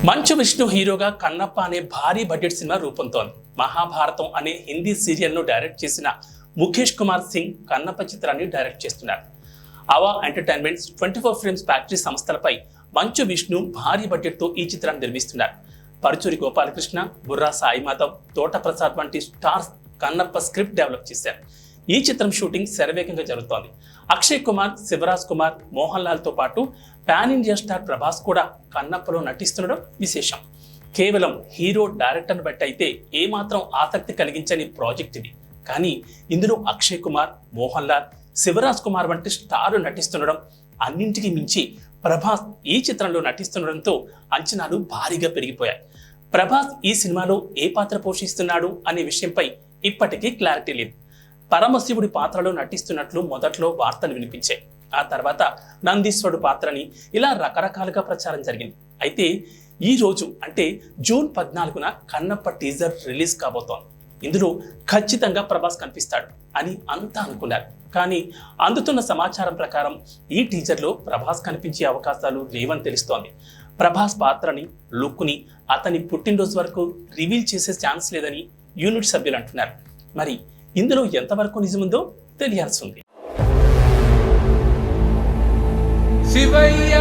మంచు విష్ణు హీరోగా కన్నప్ప అనే భారీ బడ్జెట్ సినిమా రూపొందుతోంది. మహాభారతం అనే హిందీ సీరియల్ ను డైరెక్ట్ చేసిన ముఖేష్ కుమార్ సింగ్ కన్నప్ప చిత్రాన్ని డైరెక్ట్ చేస్తున్నారు. అవా ఎంటర్టైన్మెంట్స్ 24 ఫిల్మ్స్ ఫ్యాక్టరీ సంస్థలపై మంచు విష్ణు భారీ బడ్జెట్ తో ఈ చిత్రాన్ని నిర్మిస్తున్నారు. పరుచూరి గోపాలకృష్ణ, బుర్రా సాయి మాధవ్, తోట ప్రసాద్ వంటి స్టార్స్ కన్నప్ప స్క్రిప్ట్ డెవలప్ చేశారు. ఈ చిత్రం షూటింగ్ శరవేగంగా జరుగుతోంది. అక్షయ్ కుమార్, శివరాజ్ కుమార్, మోహన్ లాల్ తో పాటు పాన్ ఇండియా స్టార్ ప్రభాస్ కూడా కన్నప్పలో నటిస్తుండడం విశేషం. కేవలం హీరో డైరెక్టర్ను బట్టి అయితే ఏమాత్రం ఆసక్తి కలిగించని ప్రాజెక్ట్ ఇది. కానీ ఇందులో అక్షయ్ కుమార్, మోహన్ లాల్, శివరాజ్ కుమార్ వంటి స్టార్లు నటిస్తుండడం, అన్నింటికి మించి ప్రభాస్ ఈ చిత్రంలో నటిస్తుండడంతో అంచనాలు భారీగా పెరిగిపోయాయి. ప్రభాస్ ఈ సినిమాలో ఏ పాత్ర పోషిస్తున్నాడు అనే విషయంపై ఇప్పటికీ క్లారిటీ లేదు. పరమశివుడి పాత్రలో నటిస్తున్నట్లు మొదట్లో వార్తలు వినిపించాయి. ఆ తర్వాత నందీశ్వరుడు పాత్రని ఇలా రకరకాలుగా ప్రచారం జరిగింది. అయితే ఈ రోజు అంటే జూన్ 14న కన్నప్ప టీజర్ రిలీజ్ కాబోతోంది. ఇందులో ఖచ్చితంగా ప్రభాస్ కనిపిస్తాడు అని అంతా అనుకున్నారు. కానీ అందుతున్న సమాచారం ప్రకారం ఈ టీజర్లో ప్రభాస్ కనిపించే అవకాశాలు లేవని తెలుస్తోంది. ప్రభాస్ పాత్రని, లుక్ని అతని పుట్టినరోజు వరకు రివీల్ చేసే ఛాన్స్ లేదని యూనిట్ సభ్యులు అంటున్నారు. మరి ఇందులో ఎంతవరకు నిజముందో తెలియాల్సి ఉంది. శివయ్య